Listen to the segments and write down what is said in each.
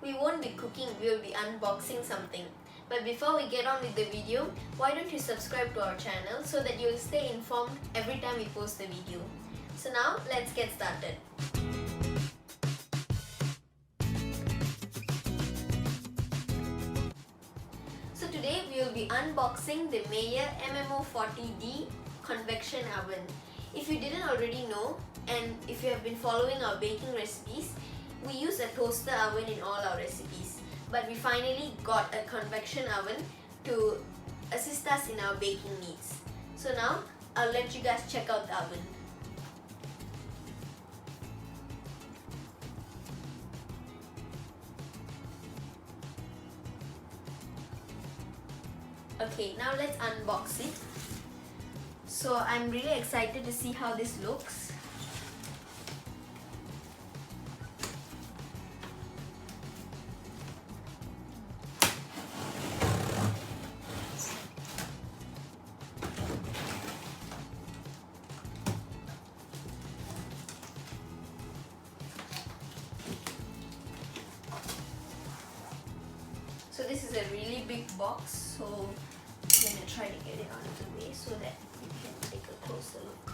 we won't be cooking, we'll be unboxing something. But before we get on with the video, why don't you subscribe to our channel so that you'll stay informed every time we post a video. So now, let's get started. So today we will be unboxing the Mayer MMO40D convection oven. If you didn't already know, and if you have been following our baking recipes, we use a toaster oven in all our recipes. But we finally got a convection oven to assist us in our baking needs. So now, I'll let you guys check out the oven. Okay, now let's unbox it. So I'm really excited to see how this looks. So this is a really big box, so I'm going to try to get it out of the way so that you can take a closer look.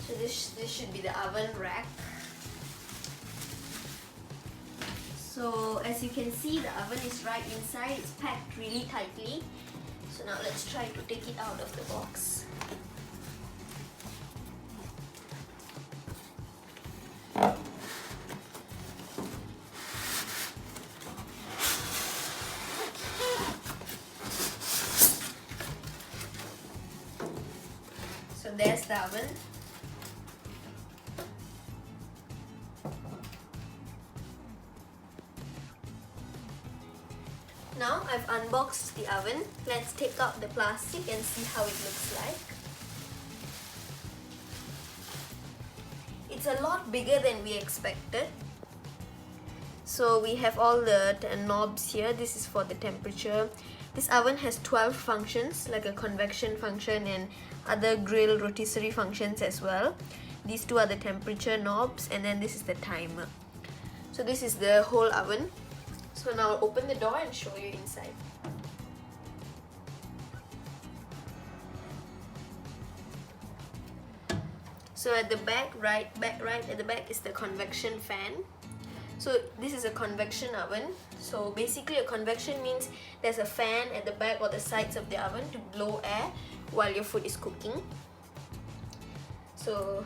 So this should be the oven rack. So as you can see, the oven is right inside, it's packed really tightly. So now let's try to take it out of the box. So there's the oven. Now I've unboxed the oven. Let's take out the plastic and see how it looks like. It's a lot bigger than we expected. So we have all the knobs here. This is for the temperature. This oven has 12 functions, like a convection function and other grill rotisserie functions as well. These two are the temperature knobs, and then this is the timer. So this is the whole oven. So now I'll open the door and show you inside. So at the back, right at the back is the convection fan. So this is a convection oven. So basically a convection means there's a fan at the back or the sides of the oven to blow air while your food is cooking. So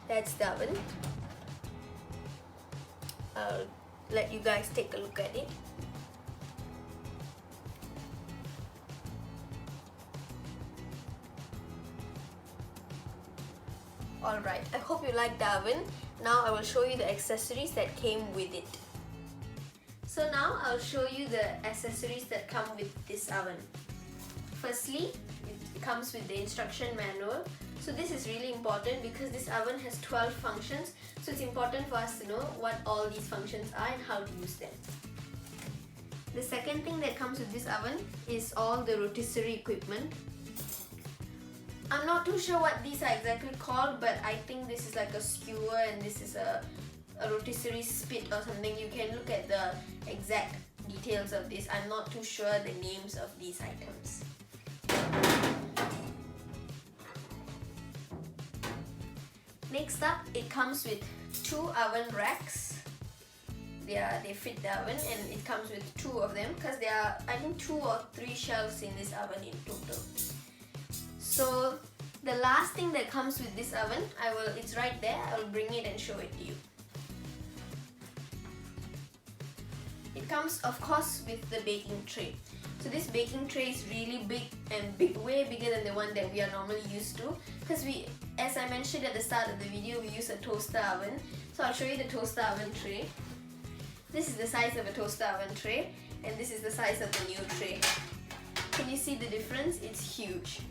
that's the oven. I'll let you guys take a look at it. Alright, I hope you like the oven. Now I will show you the accessories that came with it. So now I'll show you the accessories that come with this oven. Firstly, it comes with the instruction manual. So this is really important because this oven has 12 functions. So it's important for us to know what all these functions are and how to use them. The second thing that comes with this oven is all the rotisserie equipment. I'm not too sure what these are exactly called, but I think this is like a skewer and this is a rotisserie spit or something. You can look at the exact details of this. I'm not too sure the names of these items. Next up, it comes with two oven racks. They fit the oven, and it comes with two of them because there are, I think, 2 or 3 shelves in this oven in total. So the last thing that comes with this oven, it's right there. I will bring it and show it to you. It comes, of course, with the baking tray. So this baking tray is really big and way bigger than the one that we are normally used to, because as I mentioned at the start of the video, we use a toaster oven. So I'll show you the toaster oven tray. This is the size of a toaster oven tray, and this is the size of the new tray. Can you see the difference? It's huge.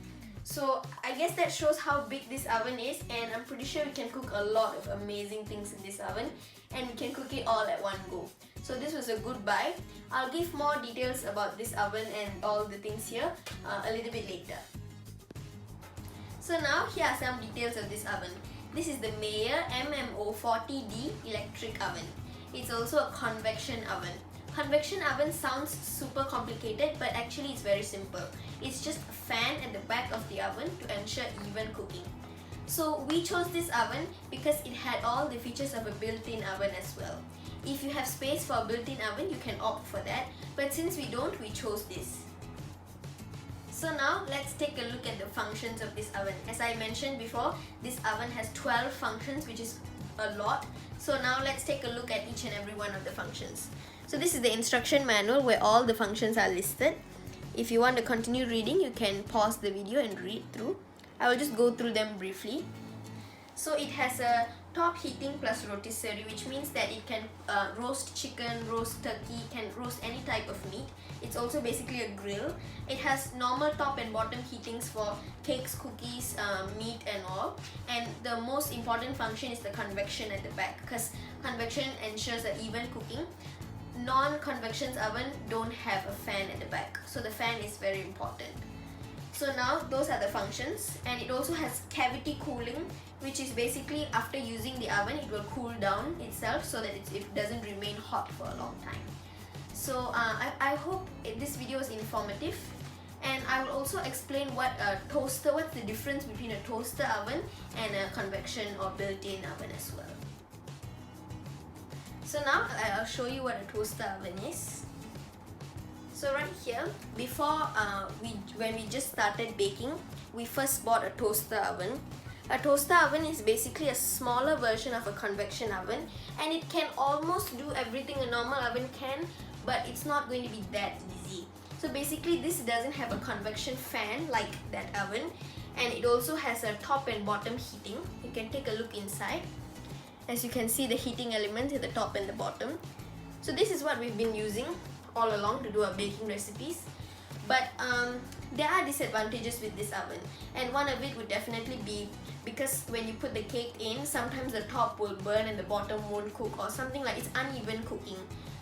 So I guess that shows how big this oven is, and I'm pretty sure we can cook a lot of amazing things in this oven, and we can cook it all at one go. So this was a good buy. I'll give more details about this oven and all the things here a little bit later. So now here are some details of this oven. This is the Mayer MMO40D electric oven. It's also a convection oven. Convection oven sounds super complicated, but actually it's very simple. It's just a fan at the back of the oven to ensure even cooking. So we chose this oven because it had all the features of a built-in oven as well. If you have space for a built-in oven, you can opt for that, but since we don't, we chose this. So now let's take a look at the functions of this oven. As I mentioned before, this oven has 12 functions, which is a lot. So now let's take a look at each and every one of the functions. So this is the instruction manual where all the functions are listed. If you want to continue reading, you can pause the video and read through. I will just go through them briefly. So it has a top heating plus rotisserie, which means that it can roast chicken, roast turkey, can roast any type of meat. It's also basically a grill. It has normal top and bottom heatings for cakes, cookies, meat and all. And the most important function is the convection at the back, because convection ensures an even cooking. Non-convection oven don't have a fan at the back, so the fan is very important. So now those are the functions, and it also has cavity cooling, which is basically after using the oven it will cool down itself so that it doesn't remain hot for a long time. So I hope this video is informative, and I will also explain what's the difference between a toaster oven and a convection or built-in oven as well. So now I'll show you what a toaster oven is. So right here, before when we just started baking, we first bought a toaster oven. A toaster oven is basically a smaller version of a convection oven, and it can almost do everything a normal oven can, but it's not going to be that easy. So basically this doesn't have a convection fan like that oven, and it also has a top and bottom heating. You can take a look inside. As you can see, the heating elements at the top and the bottom. So this is what we've been using all along to do our baking recipes. But there are disadvantages with this oven, and one of it would definitely be because when you put the cake in, sometimes the top will burn and the bottom won't cook, or something like it's uneven cooking.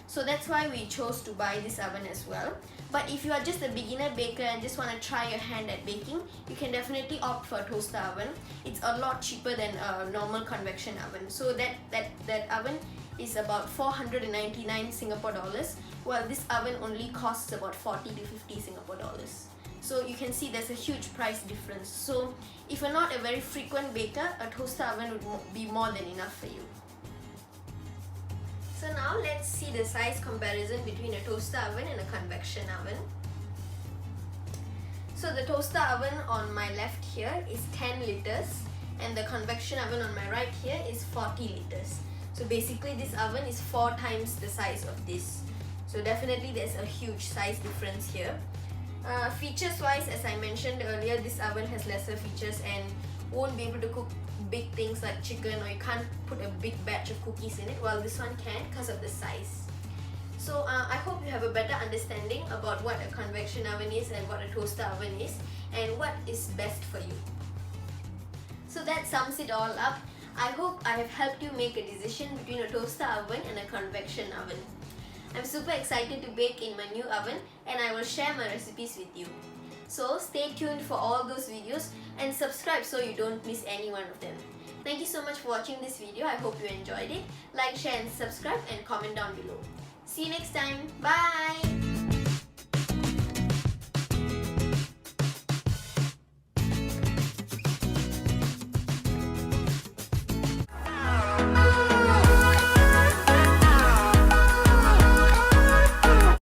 So that's why we chose to buy this oven as well. But if you are just a beginner baker and just want to try your hand at baking, you can definitely opt for a toaster oven. It's a lot cheaper than a normal convection oven. So that oven is about 499 Singapore dollars, while this oven only costs about 40 to 50 Singapore dollars. So you can see there's a huge price difference. So if you're not a very frequent baker, a toaster oven would be more than enough for you. So now let's see the size comparison between a toaster oven and a convection oven. So the toaster oven on my left here is 10 liters, and the convection oven on my right here is 40 liters. So basically this oven is 4 times the size of this. So definitely there's a huge size difference here. Features wise, as I mentioned earlier, this oven has lesser features and won't be able to cook big things like chicken, or you can't put a big batch of cookies in it, while this one can because of the size. So I hope you have a better understanding about what a convection oven is and what a toaster oven is, and what is best for you. So that sums it all up. I hope I have helped you make a decision between a toaster oven and a convection oven. I'm super excited to bake in my new oven, and I will share my recipes with you. So stay tuned for all those videos and subscribe so you don't miss any one of them. Thank you so much for watching this video. I hope you enjoyed it. Like, share and subscribe, and comment down below. See you next time. Bye!